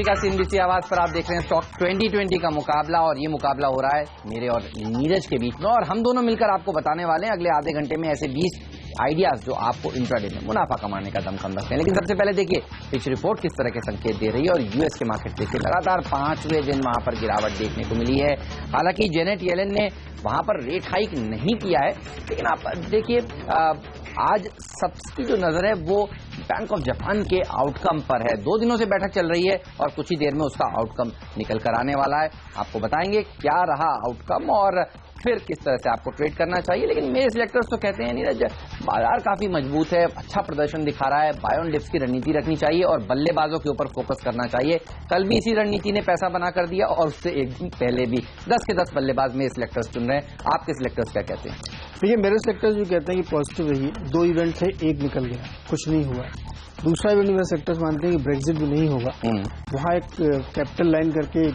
Deepika CNBC आवाज पर आप देख रहे हैं स्टॉक 2020 का मुकाबला, और ये मुकाबला हो रहा है मेरे और नीरज के बीच में, और हम दोनों मिलकर आपको बताने वाले हैं अगले आधे घंटे में ऐसे 20 आइडियाज जो आपको इंट्राडे में मुनाफा कमाने का दमखम रखते हैं। लेकिन सबसे पहले देखिए पिच रिपोर्ट किस तरह के संकेत दे रही है, और यूएस के मार्केट देखिए लगातार 5वें दिन वहां पर गिरावट देखने को मिली है। हालांकि जेनेट येलेन ने वहां पर रेट हाइक नहीं किया है, लेकिन आप देखिए आज सबकी जो नजर है वो बैंक ऑफ जापान के आउटकम पर है। 2 दिनों से बैठक चल रही है और कुछ ही देर में उसका आउटकम निकल कर आने वाला है। आपको बताएंगे क्या रहा आउटकम और फिर किस तरह से आपको ट्रेड करना चाहिए। लेकिन मेरे सिलेक्टर्स तो कहते हैं नीरज बाजार काफी मजबूत है, अच्छा प्रदर्शन दिखा रहा है, बाय ऑन डिप्स की रणनीति रखनी चाहिए और बल्लेबाजों के ऊपर फोकस करना चाहिए। कल भी इसी रणनीति ने पैसा बना कर दिया और उससे एक दिन पहले भी 10 के 10 बल्लेबाज मेरे सिलेक्टर्स चुन रहे हैं। आपके सिलेक्टर्स क्या कहते हैं? देखिए मेरे सेक्टर्स जो कहते हैं कि पॉजिटिव रही, 2 इवेंट थे, एक निकल गया, कुछ नहीं हुआ। दूसरा इवेंट मेरे सेक्टर्स मानते हैं कि ब्रेक्जिट भी नहीं होगा। वहां एक कैपिटल लाइन करके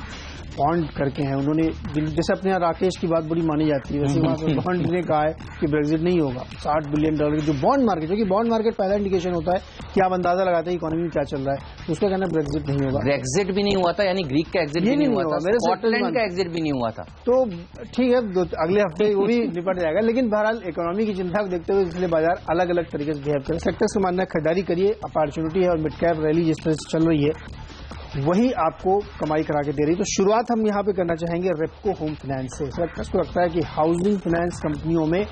बॉन्ड करके हैं उन्होंने, जैसे अपने यहाँ राकेश की बात बड़ी मानी जाती है, वैसे वहां पर बॉन्ड ने कहा है कि ब्रेक्जिट नहीं होगा। $60 बिलियन की जो बॉन्ड मार्केट, क्योंकि बॉन्ड मार्केट पहला इंडिकेशन होता है कि आप अंदाजा लगाते हैं इकोनॉमी में क्या चल रहा है, उसका कहना ब्रेक्जिट नहीं होगा। ब्रेक्जिट भी नहीं हुआ था, यानी ग्रीक का एग्जिट भी नहीं हुआ था, मेरे स्कॉटलैंड का एग्जिट भी नहीं हुआ था। तो ठीक है, अगले हफ्ते वो भी निपट जाएगा, लेकिन बहरहाल इकोनॉमी की चिंता को देखते हुए इसलिए बाजार अलग अलग तरीके से बिहेव करे। सेक्टर्स का मानना है खरीदारी करिए, अपॉर्चुनिटी है और मिड कैप रैली जिस तरह से चल रही है वही आपको कमाई करा के दे रही। तो शुरुआत हम यहाँ पे करना चाहेंगे रेपको होम फाइनेंस से। सेक्टर्स को लगता है कि हाउसिंग फाइनेंस कंपनियों में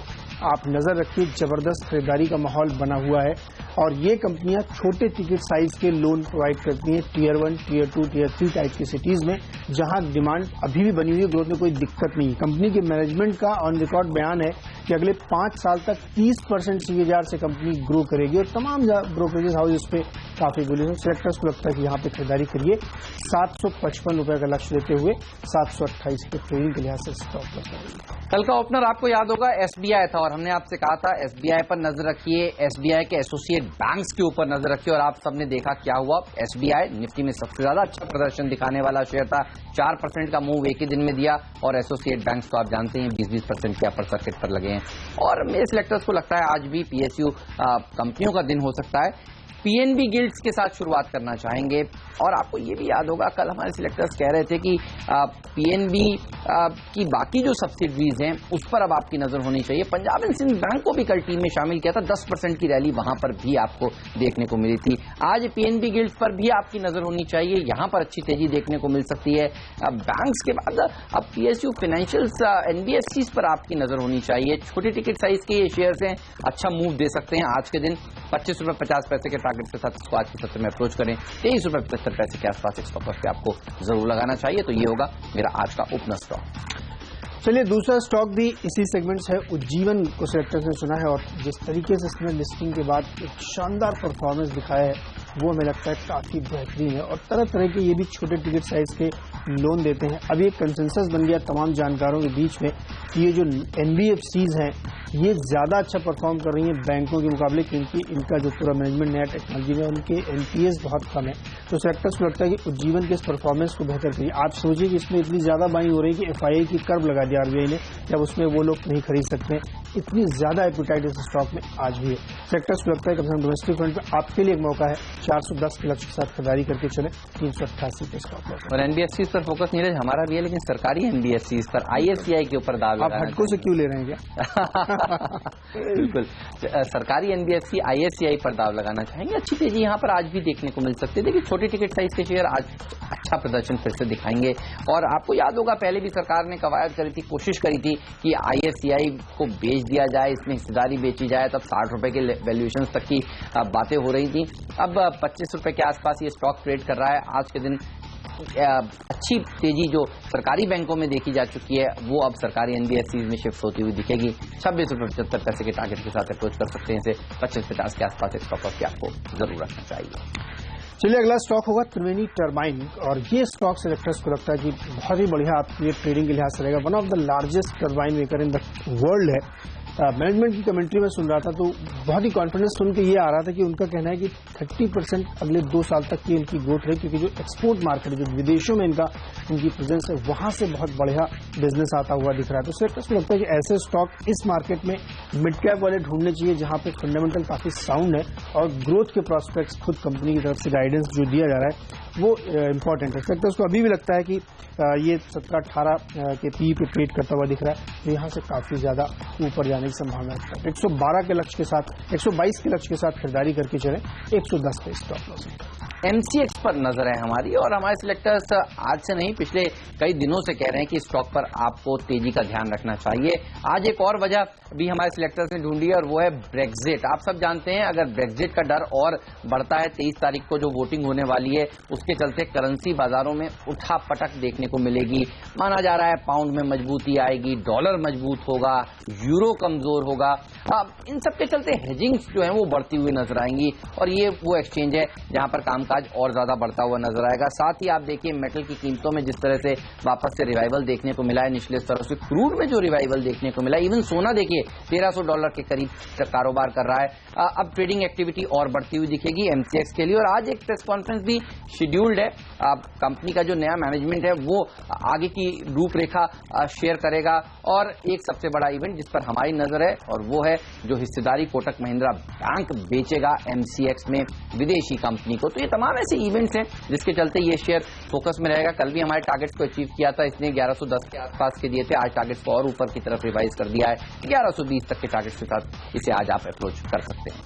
आप नजर रखिए, जबरदस्त खरीदारी का माहौल बना हुआ है और ये कंपनियां छोटे टिकट साइज के लोन प्रोवाइड करती हैं टियर 1, टियर 2, टियर 3 टाइप की सिटीज में, जहां डिमांड अभी भी बनी हुई है, ग्रोथ में कोई दिक्कत नहीं है। कंपनी के मैनेजमेंट का ऑन रिकॉर्ड बयान है कि अगले 5 साल तक 30% CAGR से कंपनी ग्रो करेगी और तमाम ब्रोकरेजेस हाउस इस पे काफी बुलिश है। सेक्टर्स को लगता है कि यहाँ पे खरीदारी करिए। 755 रुपए का लक्ष्य देते हुए 728 के ट्रेडिंग के लिहाज से स्टॉक लगा। कल का ओपनर आपको याद होगा SBI था और हमने आपसे कहा था SBI पर नजर रखिए, SBI के एसोसिएट बैंक्स के ऊपर नजर रखिए, और आप सबने देखा क्या हुआ। SBI निफ्टी में सबसे ज्यादा अच्छा प्रदर्शन दिखाने वाला शेयर था, 4% का मूव एक ही दिन में दिया, और एसोसिएट बैंक्स तो आप जानते हैं 20% के अपर सर्किट पर लगे हैं। और मेरे सिलेक्टर्स को लगता है आज भी PSU कंपनियों का दिन हो सकता है। PNB गिल्ड्स के साथ शुरुआत करना चाहेंगे, और आपको ये भी याद होगा कल हमारे सिलेक्टर्स कह रहे थे कि PNB की बाकी जो सब्सिडरीज हैं उस पर अब आपकी नजर होनी चाहिए। पंजाब एंड सिंध बैंक को भी कल टीम में शामिल किया था, 10% की रैली वहां पर भी आपको देखने को मिली थी। आज PNB गिल्ड्स पर भी आपकी नजर होनी चाहिए, यहां पर अच्छी तेजी देखने को मिल सकती है। बैंक्स के बाद अब PSU फाइनेंशियल्स, NBFCs पर आपकी नजर होनी चाहिए। छोटे टिकट साइज के ये शेयर्स हैं, अच्छा मूव दे सकते हैं आज के दिन। 25 रुपए 50 पैसे के टारगेट के साथ इसको आज के सत्र में अप्रोच करें। 23 रुपए 75 पैसे के आसपास एक स्टॉक पे आपको जरूर लगाना चाहिए। तो ये होगा मेरा आज का ओपनर स्टॉक। चलिए दूसरा स्टॉक भी इसी सेगमेंट से है, उज्जीवन को सिलेक्टर्स ने चुना है, और जिस तरीके से इसने लिस्टिंग के बाद एक शानदार परफॉर्मेंस दिखाया है वो हमें लगता है काफी बेहतरीन है, और तरह तरह के ये भी छोटे टिकट साइज के लोन देते हैं। अभी एक कंसेंसस बन गया तमाम जानकारों के बीच में कि ये जो NBFCs हैं ये ज्यादा अच्छा परफॉर्म कर रही हैं बैंकों के मुकाबले, क्योंकि इनका जो पूरा मैनेजमेंट नया टेक्नोलॉजी में, उनके NPS बहुत कम है। तो सेक्टर्स को लगता है कि उज्जीवन के इस परफॉर्मेंस को बेहतर करिए। आप सोचिए कि इसमें इतनी ज्यादा बाइंग हो रही है कि FII की कर्व लगा दिया RBI ने, जब उसमें वो लोग नहीं खरीद सकते। इतनी ज्यादा एपिटाइट इस स्टॉक में आज भी है। सेक्टर्स को लगता है कम से कम डोमेस्टिक फ्रंट पे आपके लिए एक मौका है, 410 के लक्ष्य के साथ खरीदारी करके चले, 388 पे स्टॉक लॉस। और NBFCs पर फोकस नीरज हमारा भी है, लेकिन सरकारी NBFCs पर ISCI के ऊपर दाव आप हटको से क्यों ले रहे हैं क्या? बिल्कुल, सरकारी NBFC ISCI पर दाव लगाना चाहेंगे। अच्छी तेजी यहाँ पर आज भी देखने को मिल सकती है। देखिए छोटे टिकट साइज के शेयर आज अच्छा प्रदर्शन फिर से दिखाएंगे, और आपको याद होगा पहले भी सरकार ने कवायद करी थी, कोशिश करी थी कि ISCI को बेच दिया जाए, इसमें हिस्सेदारी बेची जाए, तब 60 रुपए के वैल्यूएशन तक की बातें हो रही थी। अब 25 रुपए के आसपास ये स्टॉक ट्रेड कर रहा है। आज के दिन अच्छी तेजी जो सरकारी बैंकों में देखी जा चुकी है वो अब सरकारी NBFCs में शिफ्ट होती हुई दिखेगी। 26 रुपए 75 पैसे के टारगेट के साथ अप्रोच कर सकते हैं इसे। 25-50 के आसपास एक स्टॉक ऑफ आपको जरूर रखना चाहिए। चलिए अगला स्टॉक होगा त्रिवेणी टर्बाइन, और ये स्टॉक सिलेक्टर्स को लगता है कि बहुत ही बढ़िया आपके ट्रेडिंग के लिहाज से रहेगा। One of the largest turbine maker in the world है। मैनेजमेंट की कमेंट्री में सुन रहा था तो बहुत ही कॉन्फिडेंस सुन के ये आ रहा था कि उनका कहना है कि 30% अगले 2 साल तक की इनकी ग्रोथ रही, क्योंकि जो एक्सपोर्ट मार्केट जो विदेशों में इनकी प्रेजेंस है वहां से बहुत बढ़िया बिजनेस आता हुआ दिख रहा है। तो सेक्टर्स को लगता है कि ऐसे स्टॉक इस मार्केट में मिड कैप वाले ढूंढने चाहिए जहां पे फंडामेंटल काफी साउंड है और ग्रोथ के प्रोस्पेक्ट्स खुद कंपनी की तरफ से गाइडेंस जो दिया जा रहा है वो इम्पोर्टेंट है। सेक्टर्स को अभी भी लगता है कि ये 17-18 के पी पे ट्रेड करता हुआ दिख रहा है, तो यहाँ से काफ़ी ज़्यादा ऊपर जाने की संभावना है। 112 के लक्ष्य के साथ, 122 के लक्ष्य के साथ खरीदारी करके चले, 110 पे स्टॉप लॉस है। MCX पर नजर है हमारी, और हमारे सिलेक्टर्स आज से नहीं पिछले कई दिनों से कह रहे हैं कि स्टॉक पर आपको तेजी का ध्यान रखना चाहिए। आज एक और वजह भी हमारे सिलेक्टर्स ने ढूंढी है और वो है ब्रेक्जिट। आप सब जानते हैं अगर ब्रेक्जिट का डर और बढ़ता है, 23 तारीख को जो वोटिंग होने वाली है उसके चलते करेंसी बाजारों में उठा पटक देखने को मिलेगी। माना जा रहा है पाउंड में मजबूती आएगी, डॉलर मजबूत होगा, यूरो कमजोर होगा। इन सब के चलते हेजिंग्स जो है वो बढ़ती हुई नजर आएंगी, और ये वो एक्सचेंज है जहां पर कामकाज और ज्यादा बढ़ता हुआ नजर आएगा। साथ ही आप देखिए मेटल की कीमतों में जिस तरह से वापस से रिवाइवल देखने को मिला है निचले स्तरों से, क्रूड में जो रिवाइवल देखने को मिला है, इवन सोना देखिए $1300 के करीब कारोबार कर रहा है। अब ट्रेडिंग एक्टिविटी और बढ़ती हुई दिखेगी MCX के लिए, और आज एक प्रेस कॉन्फ्रेंस भी शेड्यूल्ड है। कंपनी का जो नया मैनेजमेंट है वो आगे की रूपरेखा शेयर करेगा, और एक सबसे बड़ा इवेंट जिस पर हमारी नजर है और वो है जो हिस्सेदारी कोटक महिंद्रा बैंक बेचेगा MCX में विदेशी कंपनी को। तो ये तमाम ऐसे इवेंट्स हैं जिसके चलते ये शेयर फोकस में रहेगा। कल भी हमारे टारगेट्स को अचीव किया था, इसने 1110 के आसपास के दिए थे, आज टारगेट्स को और ऊपर की तरफ रिवाइज कर दिया है। 1120 तक के टारगेट्स के साथ इसे आज आप अप्रोच कर सकते हैं।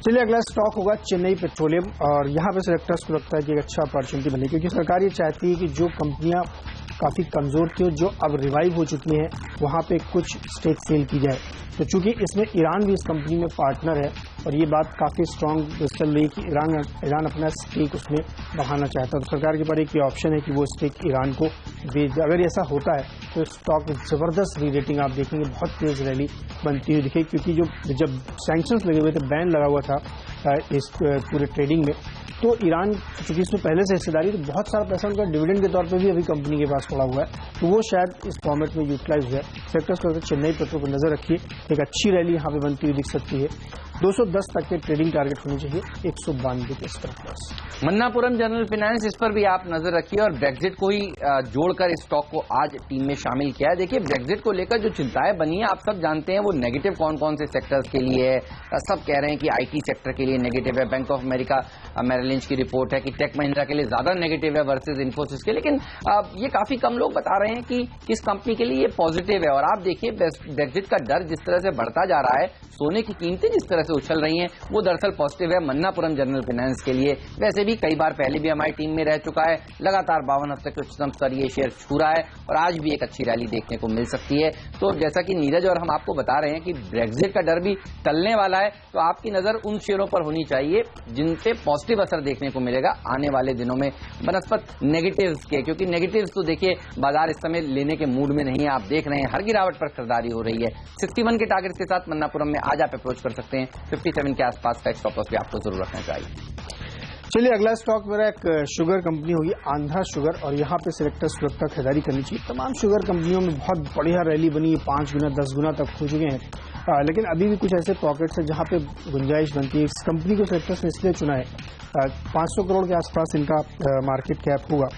चलिए अगला स्टॉक होगा चेन्नई पेट्रोलियम, और यहाँ पे सिलेक्टर्स को लगता है कि एक अच्छा अपॉर्चुनिटी बनी, क्योंकि सरकार ये चाहती है कि जो कंपनियां काफ़ी कमज़ोर थी और जो अब रिवाइव हो चुकी हैं वहाँ पे कुछ स्टेक सेल की जाए। तो चूंकि इसमें ईरान भी इस कंपनी में पार्टनर है, और ये बात काफ़ी स्ट्रांग चल रही है कि ईरान अपना स्टेक उसमें बढ़ाना चाहता है, तो सरकार के पास एक ये ऑप्शन है कि वो स्टेक ईरान को बेच दे। अगर ऐसा होता है तो स्टॉक में ज़बरदस्त री रेटिंग आप देखेंगे, बहुत तेज़ रैली बनती हुई दिखेगी, क्योंकि जब सैंक्शंस लगे हुए थे, बैन लगा हुआ था इस पूरे ट्रेडिंग में, तो ईरान चूंकि इसमें पहले से हिस्सेदारी, तो बहुत सारा पैसा उनका डिविडेंड के तौर पे भी अभी कंपनी के पास पड़ा हुआ है, तो वो शायद इस फॉर्मेट में यूटिलाइज हुआ है। सेक्टर्स को चेन्नई पेट्रो पर नजर रखिए, एक अच्छी रैली यहाँ पे बनती हुई दिख सकती है। 210 तक के ट्रेडिंग टारगेट होने चाहिए, 192 के stop loss. Manappuram general finance, इस पर भी आप नजर रखिए, और ब्रेक्जिट को ही जोड़कर इस स्टॉक को आज टीम में शामिल किया है। देखिए ब्रेक्जिट को लेकर जो चिंताएं बनी है आप सब जानते हैं, वो नेगेटिव कौन कौन से सेक्टर्स के लिए है। सब कह रहे हैं कि IT सेक्टर के लिए नेगेटिव है, bank of America Merrill Lynch की रिपोर्ट है कि टेक महिंद्रा के लिए ज्यादा नेगेटिव है वर्सेस इन्फोसिस के, लेकिन ये काफी कम लोग बता रहे हैं कि किस कंपनी के लिए ये पॉजिटिव है। और आप देखिए ब्रेक्जिट का डर जिस तरह से बढ़ता जा रहा है, सोने की कीमतें जिस तरह से उछल रही हैं, वो दरअसल पॉजिटिव है मन्नापुरम जनरल फाइनेंस के लिए। वैसे भी कई बार पहले भी हमारी टीम में रह चुका है, लगातार 52 हफ्ते के उच्चतम स्तर ये शेयर छू रहा है, और आज भी एक अच्छी रैली देखने को मिल सकती है। तो जैसा कि नीरज और हम आपको बता रहे हैं कि ब्रेक्जिट का डर भी टलने वाला है, तो आपकी नजर उन शेयरों पर होनी चाहिए जिन पे पॉजिटिव असर देखने को मिलेगा आने वाले दिनों में बनस्पत नेगेटिव्स के, क्योंकि नेगेटिव्स तो देखिए बाजार इस समय लेने के मूड में नहीं है। आप देख रहे हैं हर गिरावट पर खरीदारी हो रही है। 61 के टारगेट के साथ मन्नापुरम में आज आप अप्रोच कर सकते हैं। 57 के आसपास का स्टॉप लॉस भी आपको जरूर रखना चाहिए। चलिए अगला स्टॉक मेरा एक शुगर कंपनी होगी, आंध्रा शुगर, और यहाँ पे सिलेक्टर्स को लगता है खरीदारी करनी चाहिए। तमाम शुगर कंपनियों में बहुत बढ़िया रैली बनी है, 5 गुना 10 गुना तक हो चुके हैं, लेकिन अभी भी कुछ ऐसे पॉकेट्स हैं जहाँ पे गुंजाइश बनती है। इस कंपनी को सिलेक्टर्स ने इसलिए चुना है, 500 करोड़ के आसपास इनका मार्केट कैप होगा,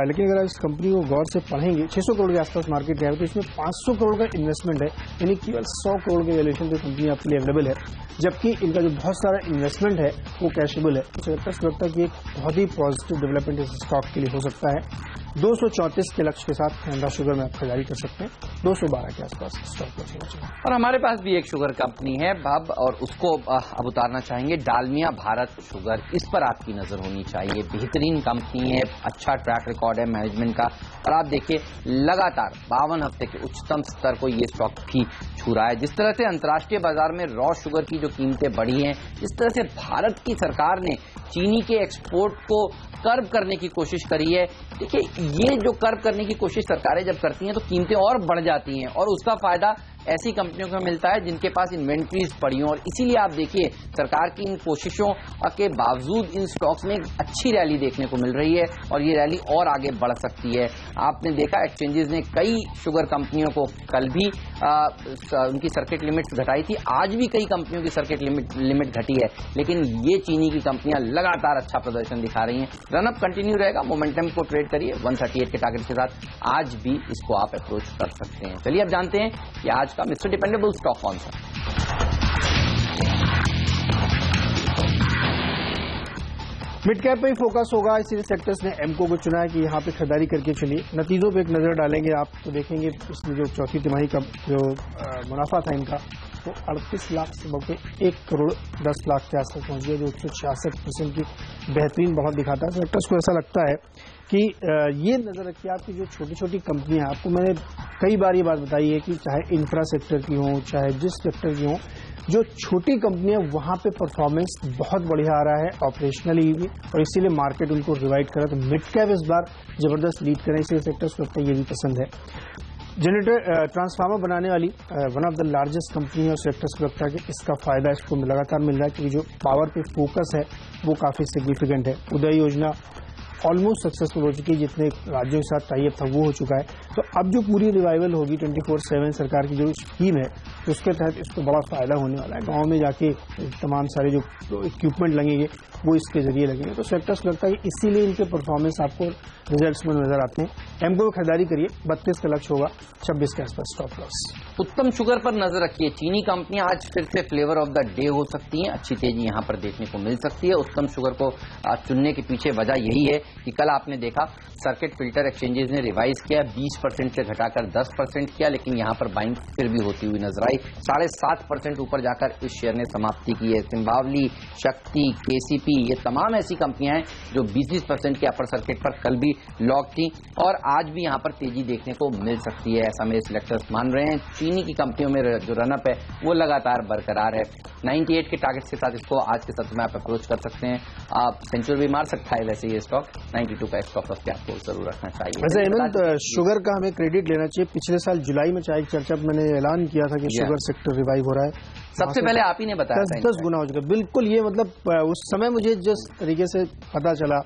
लेकिन अगर इस कंपनी को गौर से पढ़ेंगे 600 करोड़ के आसपास मार्केट कैप है, तो इसमें 500 करोड़ का इन्वेस्टमेंट है, यानी केवल 100 करोड़ के वैल्यूएशन पे कंपनी आपके लिए अवेलेबल है, जबकि इनका जो बहुत सारा इन्वेस्टमेंट है वो कैशेबल है। तो सिलेक्टर्स को लगता है कि एक बहुत ही पॉजिटिव डेवलपमेंट इस स्टॉक के लिए हो सकता है। 234 के लक्ष्य के साथ आंध्रा शुगर में आप खरीदारी कर सकते हैं, 212 के आसपास स्टॉक लॉस होना चाहिए। और हमारे पास भी एक शुगर कंपनी है भब, और उसको अब उतारना चाहेंगे, डालमिया भारत शुगर। इस पर आपकी नजर होनी चाहिए, बेहतरीन कंपनी है, अच्छा ट्रैक रिकॉर्ड है मैनेजमेंट का, और आप देखिए लगातार 52 हफ्ते के उच्चतम स्तर को ये स्टॉक भी छू रहा है। जिस तरह से अंतर्राष्ट्रीय बाजार में रॉ शुगर की जो कीमतें बढ़ी हैं, जिस तरह से भारत की सरकार ने चीनी के एक्सपोर्ट को कर्व करने की कोशिश करी है, देखिए ये जो कर्व करने की कोशिश सरकारें जब करती हैं तो कीमतें और बढ़ जाती हैं, और उसका फायदा ऐसी कंपनियों को मिलता है जिनके पास इन्वेंट्रीज पड़ी हो। और इसीलिए आप देखिए सरकार की इन कोशिशों के बावजूद इन स्टॉक्स में अच्छी रैली देखने को मिल रही है, और ये रैली और आगे बढ़ सकती है। आपने देखा एक्सचेंजेस ने कई शुगर कंपनियों को कल भी उनकी सर्किट लिमिट्स घटाई थी, आज भी कई कंपनियों की सर्किट लिमिट घटी है, लेकिन ये चीनी की कंपनियां लगातार अच्छा प्रदर्शन दिखा रही हैं। रनअप कंटिन्यू रहेगा, मोमेंटम को ट्रेड करिए 138 के टारगेट के साथ, आज भी इसको आप अप्रोच कर सकते हैं। चलिए अब जानते हैं कि आज का मिस्टर डिपेंडेबल स्टॉक कौन सा। मिड कैप पे ही फोकस होगा, इसीलिए सेक्टर्स ने एमको को चुना है कि यहाँ पे खरीदारी करके चलिए। नतीजों पे एक नजर डालेंगे आप तो देखेंगे इसमें जो चौथी तिमाही का जो मुनाफा था इनका वो 38 लाख से बढ़कर 1 करोड़ 10 लाख के आसपास पहुंच गया, जो 166% की बेहतरीन बहुत दिखाता है। सेक्टर्स को ऐसा लगता है कि ये नजर रखिए आपकी जो छोटी छोटी कंपनियां, आपको मैंने कई बार ये बात बताई है कि चाहे इंफ्रा सेक्टर की हो चाहे जिस सेक्टर की हो, जो छोटी कंपनियां वहां पे परफॉर्मेंस बहुत बढ़िया आ रहा है ऑपरेशनली भी, और इसीलिए मार्केट उनको रिवाइड कर रहा है। तो मिड कैप इस बार जबरदस्त लीड करें, इसलिए सेक्टर्स को लगता है ये भी पसंद है। जनरेटर ट्रांसफार्मर बनाने वाली one of the largest company है, और सेक्टर्स को लगता है कि इसका फायदा इसको लगातार मिल रहा है क्योंकि जो पावर पे फोकस है वो काफी सिग्निफिकेंट है। उदय योजना ऑलमोस्ट सक्सेसफुल हो चुकी है, जितने राज्यों के साथ टाई अप था वो हो चुका है। तो अब जो पूरी रिवाइवल होगी 24/7 सरकार की जो स्कीम है, तो उसके तहत इसको बड़ा फायदा होने वाला है। गांव में जाके तमाम सारे जो इक्विपमेंट लगेंगे वो इसके जरिए लगेंगे। तो सेक्टर्स को लगता है कि इसीलिए इनके परफॉर्मेंस आपको रिजल्ट्स में नजर आते हैं। एमको खरीदारी करिए, 32 का लक्ष्य होगा, 26 के आसपास स्टॉप लॉस। उत्तम शुगर पर नजर रखिए। चीनी कंपनियां आज फिर से फ्लेवर ऑफ द डे हो सकती हैं, अच्छी तेजी यहां पर देखने को मिल सकती है। उत्तम शुगर को चुनने के पीछे वजह यही है कि कल आपने देखा सर्किट फिल्टर एक्सचेंजेस ने रिवाइज किया, 20% से घटाकर 10% किया, लेकिन यहां पर बाइंग फिर भी होती हुई नजर आई। 7.5% ऊपर जाकर इस शेयर ने समाप्ति की है। सिंबावली, शक्ति, केसीपी, ये तमाम ऐसी कंपनियां हैं जो 20% के अपर सर्किट पर कल भी लॉक थी और आज भी यहां पर तेजी देखने को मिल सकती है, ऐसा मेरे सिलेक्टर्स मान रहे हैं। चीनी की कंपनियों में जो रनअप है वो लगातार बरकरार है। 98 के टारगेट के साथ इसको आज के सत्र में आप अप्रोच कर सकते हैं। आप सेंचुरी भी मार सकता है वैसे ये स्टॉक। 92 का स्टॉक लॉस आपको जरूर रखना चाहिए। वैसे हेमंत, शुगर का हमें क्रेडिट लेना चाहिए। पिछले साल जुलाई में चाय चर्चा मैंने ऐलान किया था कि शुगर सेक्टर रिवाइव हो रहा है, सबसे पहले आप ही ने बताया था। 10 गुना हो चुका। बिल्कुल, ये मतलब उस समय मुझे जिस तरीके से पता चला,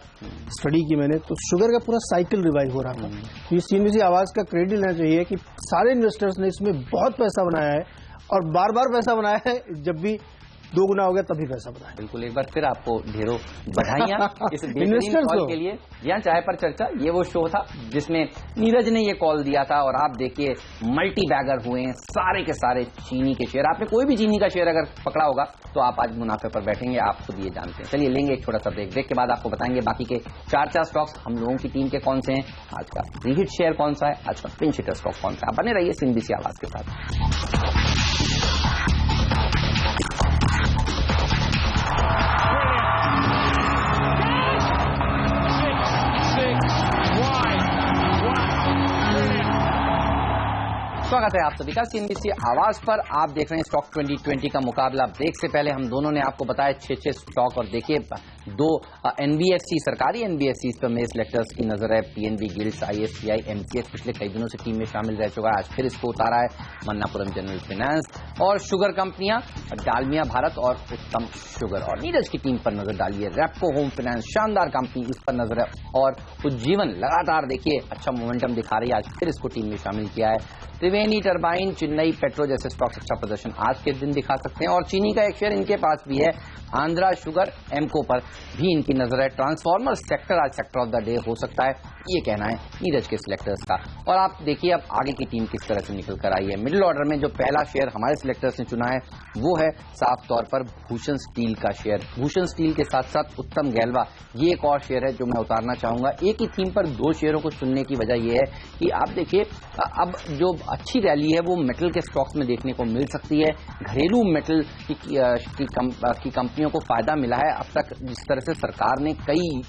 स्टडी की मैंने, तो शुगर का पूरा साइकिल रिवाइव हो रहा था। तो सीएनबीसी आवाज का क्रेडिट लेना चाहिए कि सारे इन्वेस्टर्स ने इसमें बहुत पैसा बनाया है और बार बार पैसा बनाया है। जब भी 2 गुना हो गया तभी पैसा बनाया। बिल्कुल, एक बार फिर आपको ढेरों बधाइयां इस बेहतरीन कॉल के लिए। यहाँ चाय पर चर्चा ये वो शो था जिसमें नीरज ने ये कॉल दिया था और आप देखिए मल्टी बैगर हुए हैं सारे के सारे चीनी के शेयर। आपने कोई भी चीनी का शेयर अगर पकड़ा होगा तो आप आज मुनाफे पर बैठेंगे, आप खुद ये जानते हैं। चलिए लेंगे एक छोटा सा ब्रेक। ब्रेक के बाद आपको बताएंगे बाकी के 4 स्टॉक्स हम लोगों की टीम के कौन से हैं, आज का प्रीहिट शेयर कौन सा है, आज का पिंच हिटर स्टॉक कौन सा है। आप बने रहिए सीएनबीसी आवाज के साथ। स्वागत है आप सभी का सीएनबीसी आवाज पर। आप देख रहे हैं स्टॉक 2020 का मुकाबला। ब्रेक से पहले हम दोनों ने आपको बताया 6 स्टॉक, और देखिए 2 एनबीएफसी, सरकारी एनबीएफसी पर मेरे सिलेक्टर्स की नजर है। पीएनबी, गिल्ड्स, आईएससीआई, एमसीएक्स पिछले कई दिनों से टीम में शामिल रह चुका है, आज फिर इसको उतारा है। मन्नापुरम जनरल फाइनेंस और शुगर कंपनियां डालमिया भारत और उत्तम शुगर। और नीरज की टीम पर नजर डालिए, रेपको होम फाइनेंस, शानदार कंपनी, इस पर नजर है। और उज्जीवन लगातार देखिए अच्छा मोमेंटम दिखा रही है, आज फिर इसको टीम में शामिल किया है। त्रिवेणी टरबाइन, चेन्नई पेट्रो जैसे स्टॉक्स अच्छा प्रदर्शन आज के दिन दिखा सकते हैं। और चीनी का एक शेयर इनके पास भी है, आंध्रा शुगर, एमको पर भी इनकी नजर है। ट्रांसफार्मर सेक्टर आज सेक्टर ऑफ द डे हो सकता है, ये कहना है नीरज के सिलेक्टर्स का। और आप देखिए अब आगे की टीम किस तरह से निकल कर आई है। मिडिल ऑर्डर में जो पहला शेयर हमारे सिलेक्टर्स ने चुना है वो है साफ तौर पर भूषण स्टील का शेयर। भूषण स्टील के साथ साथ उत्तम गैल्वा, ये एक और शेयर है जो मैं उतारना चाहूंगा। एक ही थीम पर 2 शेयरों को चुनने की वजह यह है कि आप देखिए अब जो अच्छी रैली है वो मेटल के स्टॉक्स में देखने को मिल सकती है। घरेलू मेटल की कंपनियों को फायदा मिला है अब तक, जिस तरह से सरकार ने कई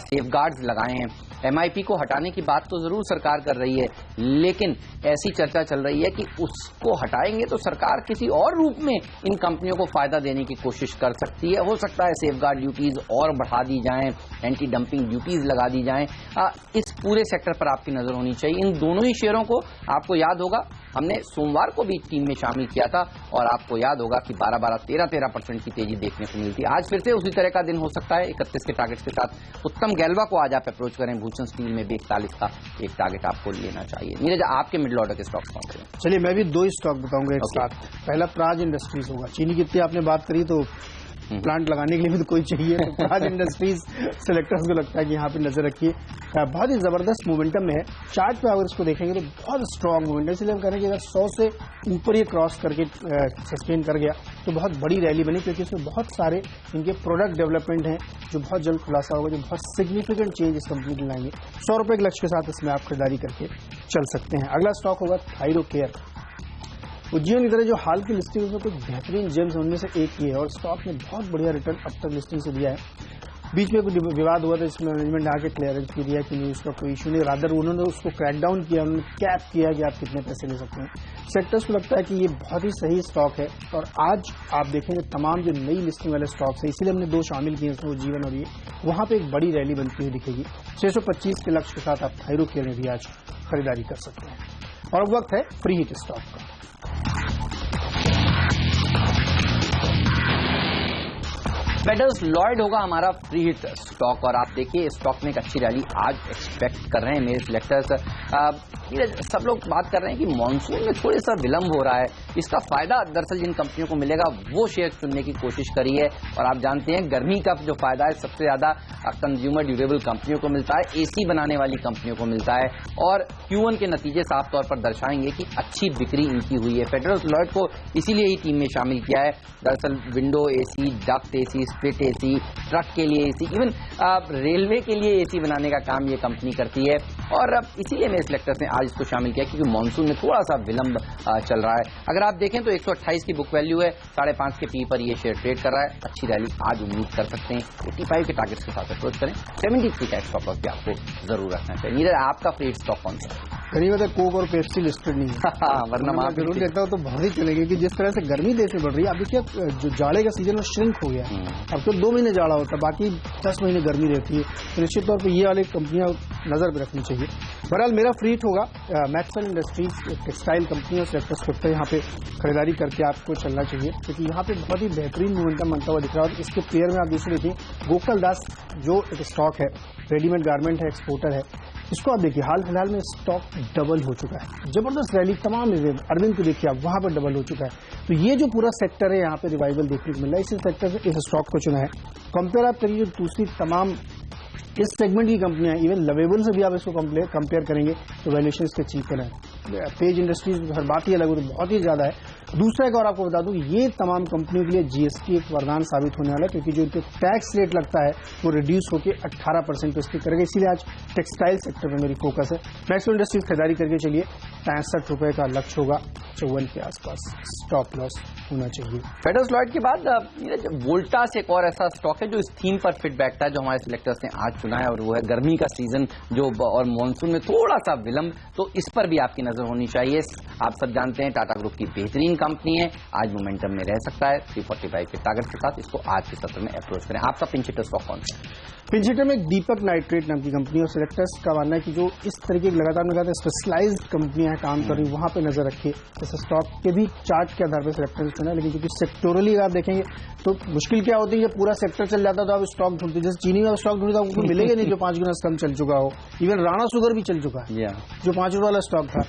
सेफगार्ड्स लगाए हैं। एमआईपी को हटाने की बात तो जरूर सरकार कर रही है, लेकिन ऐसी चर्चा चल रही है कि उसको हटाएंगे तो सरकार किसी और रूप में इन कंपनियों को फायदा देने की कोशिश कर सकती है। हो सकता है सेफगार्ड ड्यूटीज और बढ़ा दी जाएं, एंटी डंपिंग ड्यूटीज लगा दी जाएं। इस पूरे सेक्टर पर आपकी नजर होनी चाहिए। इन दोनों ही शेयरों को आपको याद होगा हमने सोमवार को भी टीम में शामिल किया था और आपको याद होगा कि 12-12, 13-13% की तेजी देखने को मिलती है। आज फिर से उसी तरह का दिन हो सकता है 31 के टारगेट्स के साथ। उत्तम गैल्वा को आज आप अप्रोच करें, भूषण स्टील में भी 41 का एक टारगेट आपको लेना चाहिए। नीरज, आपके मिडिल ऑर्डर के स्टॉक्स कौन से? चलिए मैं भी 2 स्टॉक बताऊंगा एक साथ। पहला प्राज इंडस्ट्रीज होगा। चीनी की इतनी आपने बात करी तो प्लांट लगाने के लिए भी तो कोई चाहिए। तो प्राज इंडस्ट्रीज सेलेक्टर्स को लगता है कि यहाँ पे नजर रखिए, बहुत ही जबरदस्त मोमेंटम में है। चार्ट पे अगर इसको देखेंगे तो बहुत स्ट्रॉन्ग मोमेंटम, इसलिए हम कह रहे हैं कि अगर 100 से ऊपर ये क्रॉस करके सस्टेन कर गया तो बहुत बड़ी रैली बनी, क्योंकि इसमें बहुत सारे इनके प्रोडक्ट डेवलपमेंट हैं जो बहुत जल्द खुलासा होगा, जो बहुत सिग्निफिकेंट चेंज इस कंपनी के लाएंगे। 100 रुपए के लक्ष्य के साथ इसमें आप खरीदारी करके चल सकते हैं। अगला स्टॉक होगा थायरोकेयर। उज्जीवन की तरह जो हाल की लिस्टिंग में कुछ बेहतरीन जेम्स उनमें से एक ही है और स्टॉक ने बहुत बढ़िया रिटर्न अब तक लिस्टिंग से दिया है। बीच में कुछ विवाद हुआ था, इसमें मैनेजमेंट ने आके क्लियरेंस भी दिया कि नहीं, उसका कोई इशू नहीं, रादर उन्होंने उसको क्रैक डाउन किया, उन्होंने कैप किया कि आप कितने पैसे ले सकते हैं। सेक्टर्स को लगता है कि ये बहुत ही सही स्टॉक है और आज आप देखेंगे तमाम जो नई लिस्टिंग वाले स्टॉक्स है, इसीलिए हमने 2 शामिल किए इसमें, उज्जीवन और ये, वहां पे एक बड़ी रैली बनती हुई दिखेगी। 625 के लक्ष्य के साथ आप थायरोकेयर में भी आज खरीदारी कर सकते हैं। और अब वक्त है फ्री हिट स्टॉक का। फेडरस लॉयड होगा हमारा फ्री हिट स्टॉक और आप देखिए स्टॉक में एक अच्छी रैली आज एक्सपेक्ट कर रहे हैं मेरे सिलेक्टर्स। सब लोग बात कर रहे हैं कि मॉनसून में थोड़ा सा विलंब हो रहा है, इसका फायदा दरअसल जिन कंपनियों को मिलेगा वो शेयर चुनने की कोशिश करी है। और आप जानते हैं गर्मी का जो फायदा है सबसे ज्यादा कंज्यूमर ड्यूरेबल कंपनियों को मिलता है, एसी बनाने वाली कंपनियों को मिलता है और Q1 के नतीजे साफ तौर पर दर्शाएंगे कि अच्छी बिक्री इनकी हुई है। फेडरस लॉयड को इसीलिए ही टीम में शामिल किया है। दरअसल window AC, duct AC, split AC, truck के लिए एसी, इवन रेलवे के लिए एसी बनाने का काम ये कंपनी करती है और इसीलिए मेरे सिलेक्टर्स ने आज इसको शामिल किया क्योंकि मॉनसून में थोड़ा सा विलंब चल रहा है। अगर आप देखें तो 128 की बुक वैल्यू है, 5.5 के पी पर ये शेयर ट्रेड कर रहा है। अच्छी रैली आज उम्मीद कर सकते हैं। 85 के टारगेट्स के साथ अप्रोच करें। 73 का स्टॉप लॉस भी आपको जरूर रखना चाहिए। नीरज आपका फ्री स्टॉक कौन सा है? कहीं मतलब कोक और पेप्सी लिस्टेड नहीं है वरना मैं जरूर देखता हूँ तो बहुत ही चलेगी कि जिस तरह से गर्मी देश में बढ़ रही है। अभी क्या जो जाड़े का सीजन है श्रिंक हो गया, अब तो 2 महीने जाड़ा होता है, बाकी 10 महीने गर्मी रहती है। तो निश्चित तौर पर ये वाली कंपनियां नजर पर रखनी चाहिए। बहरहाल मेरा फ्री हिट होगा मैक्सवेल इंडस्ट्रीज, टेक्सटाइल कंपनी और सेक्टर्स को यहाँ पे खरीदारी करके आपको चलना चाहिए क्योंकि यहाँ पे बहुत ही बेहतरीन मोमेंटम बनता हुआ दिख रहा है। इसके पेयर में आप दूसरे देखिए गोकुल दास जो एक स्टॉक है, रेडीमेड गारमेंट है, एक्सपोर्टर है, इसको आप देखिए हाल फिलहाल में स्टॉक डबल हो चुका है। जबरदस्त रैली तमाम अरविंद को देखिए आप, वहां पर डबल हो चुका है। तो ये जो पूरा सेक्टर है यहाँ पे रिवाइवल देखने को मिल रहा है, इसी सेक्टर से इस स्टॉक को चुना है। कंपेयर आप करिए दूसरी तमाम इस सेगमेंट की कंपनियां, इवन लवेबल से भी आप इसको कंपेयर करेंगे तो वैल्यूएशन इसके चीपर है। पेज इंडस्ट्रीज हर बात ही अलग हो तो बहुत ही ज्यादा है। दूसरा एक और आपको बता दूं, ये तमाम कंपनियों के लिए जीएसटी एक वरदान साबित होने वाला है क्योंकि जो इनके टैक्स रेट लगता है वो रिड्यूस होकर 18% पे स्टिक करेगा। इसीलिए आज टेक्सटाइल सेक्टर में मेरी फोकस है। मैक्सवेल इंडस्ट्रीज खरीदारी करके चलिए। 65 रुपए का लक्ष्य होगा, 54 के आसपास स्टॉप लॉस होना चाहिए। फेडरस लॉयड के बाद वोल्टास एक और ऐसा स्टॉक है जो इस थीम पर फिट बैठता है जो हमारे सिलेक्टर्स ने आज चुना है और वो है गर्मी का सीजन जो और मॉनसून में थोड़ा सा विलंब, तो इस पर भी आपकी नजर होनी चाहिए। आप सब जानते हैं टाटा ग्रुप की बेहतरीन कंपनी है, आज मोमेंटम में रह सकता है। 345 के टारगेट के साथ इसको आज के सत्र में अप्रोच करें। आपका पिंच हिटर स्टॉक कौन सा है? पिंच हिटर में दीपक नाइट्रेट नाम की कंपनी और सिलेक्टर्स का मानना है कि जो इस तरीके की लगातार लगातार स्पेशलाइज्ड कंपनियां काम कर रही वहां पे नजर रखिए। जैसे स्टॉक के भी चार्ट के आधार पर सिलेक्टर्स चुना है, लेकिन क्योंकि सेक्टोरली आप देखेंगे तो मुश्किल क्या होती है, पूरा सेक्टर चल जाता तो आप स्टॉक ढूंढते, जैसे चीनी का स्टॉक ढूंढते आपको मिलेगा नहीं जो 5 गुना कम चल चुका हो। इवन राणा शुगर भी चल चुका है जो 5 रुपये वाला स्टॉक था।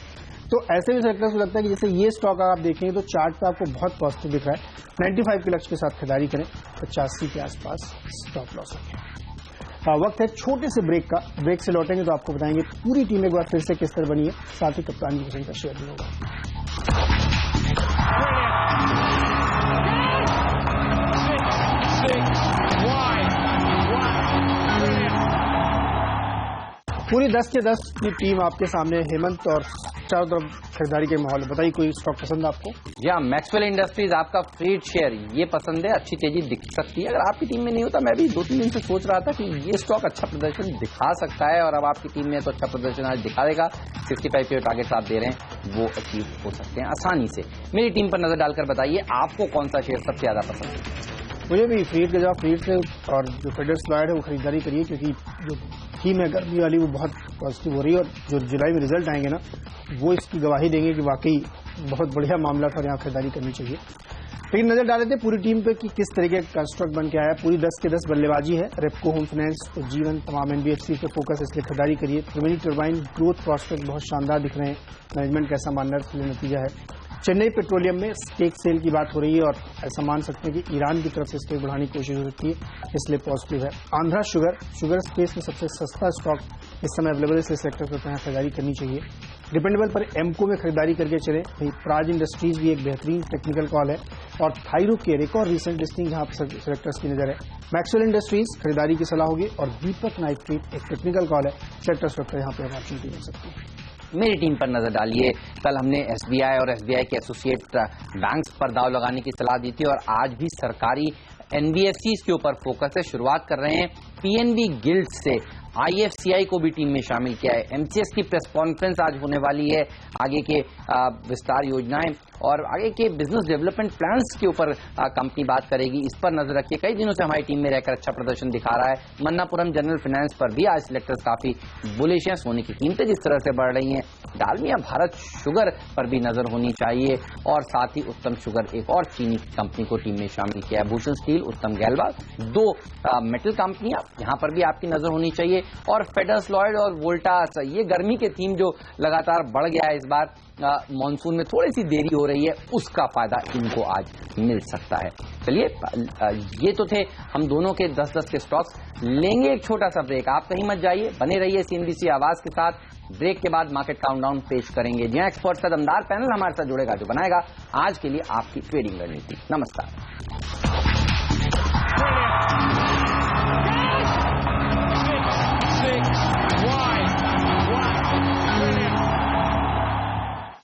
तो ऐसे भी सेक्टर्स को लगता है कि जैसे ये स्टॉक आप देखेंगे तो चार्ट पे आपको बहुत पॉजिटिव दिख रहा है। 95 के लक्ष्य के साथ खरीदारी करें, 85 के आसपास स्टॉप लॉस रखें। वक्त है छोटे से ब्रेक का। ब्रेक से लौटेंगे तो आपको बताएंगे पूरी टीम एक बार फिर से किस तरह बनी है, साथ ही कप्तान की पसंद का शेयर भी होगा। पूरी 10 के 10 की टीम आपके सामने, हेमंत, और चारों तरफ खरीदारी के माहौल। बताइए कोई स्टॉक पसंद है आपको? या मैक्सवेल इंडस्ट्रीज आपका फ्री शेयर ये पसंद है, अच्छी तेजी दिख सकती है। अगर आपकी टीम में नहीं होता, मैं भी 2-3 दिन से सोच रहा था कि ये स्टॉक अच्छा प्रदर्शन दिखा सकता है और अब आपकी टीम में तो अच्छा प्रदर्शन आज दिखा देगा। 65 के टारगेट आप दे रहे हैं वो अचीव हो सकते हैं आसानी से। मेरी टीम पर नजर डालकर बताइए आपको कौन सा शेयर सबसे ज्यादा पसंद है? मुझे भी फ्रीड के जवाब फ्रीड से और जो फेडरस लॉयड है वो खरीदारी करिए क्योंकि जो थीम है गर्मी वाली वो बहुत पॉजिटिव हो रही है और जो जुलाई में रिजल्ट आएंगे ना वो इसकी गवाही देंगे कि वाकई बहुत बढ़िया मामला था और यहाँ खरीदारी करनी चाहिए। लेकिन नजर डाले थे पूरी टीम पे कि किस तरीके का कंस्ट्रक्ट बन के आया। पूरी 10 के 10 बल्लेबाजी है। रेपको होम फाइनेंस और जीवन तमाम एनबीएफसी पे फोकस, इसलिए खरीदारी करिए। त्रिवेणी टर्बाइन ग्रोथ प्रॉस्पेक्ट बहुत शानदार दिख रहे हैं। मैनेजमेंट कैसा मानना है इसलिए नतीजा है। चेन्नई पेट्रोलियम में स्टेक सेल की बात हो रही है और ऐसा मान सकते हैं कि ईरान की तरफ से स्टेक बढ़ाने की कोशिश हो सकती है, इसलिए पॉजिटिव है। आंध्रा शुगर स्पेस में सबसे सस्ता स्टॉक इस समय अवेलेबल है, इसलिए सेक्टर को यहाँ खरीदारी करनी चाहिए। डिपेंडेबल पर एमको में खरीदारी करके चले। वहीं प्राज इंडस्ट्रीज भी एक बेहतरीन टेक्निकल कॉल है और थायरो केयर एक और रिसेंट लिस्टिंग जहां सेक्टर्स की नजर है। मैक्सवेल इंडस्ट्रीज खरीदारी की सलाह होगी और दीपक नाइट्रेट एक टेक्निकल कॉल है, सेक्टर स्ट्रक्चर यहाँ पे अपॉर्चुनिटी मिल सकती है। मेरी टीम पर नजर डालिए। कल हमने एसबीआई और एसबीआई के एसोसिएट बैंक्स पर दाव लगाने की सलाह दी थी और आज भी सरकारी एनबीएफसीज के ऊपर फोकस है। शुरुआत कर रहे हैं पीएनबी गिल्ड से। आईएफसीआई को भी टीम में शामिल किया है। एमसीएस की प्रेस कॉन्फ्रेंस आज होने वाली है। आगे के विस्तार योजनाएं और आगे के बिजनेस डेवलपमेंट प्लान्स के ऊपर कंपनी बात करेगी, इस पर नजर रखिए। कई दिनों से हमारी टीम में रहकर अच्छा प्रदर्शन दिखा रहा है। मन्नापुरम जनरल फाइनेंस पर भी आज सिलेक्टर्स काफी बुलिश हैं। सोने की कीमतें जिस तरह से बढ़ रही हैं, डालमिया भारत शुगर पर भी नजर होनी चाहिए और साथ ही उत्तम शुगर एक और चीनी कंपनी को टीम में शामिल किया है। भूषण स्टील, उत्तम गैलवाल, दो मेटल कंपनियां यहां पर भी आपकी नजर होनी चाहिए। और फेडरस लॉयड और वोल्टास, ये गर्मी के थीम जो लगातार बढ़ गया है इस बार, मॉनसून में थोड़ी सी देरी हो रही है, उसका फायदा इनको आज मिल सकता है। चलिए, ये तो थे हम दोनों के 10-10 के स्टॉक्स। लेंगे एक छोटा सा ब्रेक, आप कहीं मत जाइए, बने रहिए सीएनबीसी आवाज के साथ। ब्रेक के बाद मार्केट काउंटडाउन पेश करेंगे, जहां एक्सपर्ट का दमदार पैनल हमारे साथ जुड़ेगा, जो बनाएगा आज के लिए आपकी ट्रेडिंग रणनीति। नमस्कार।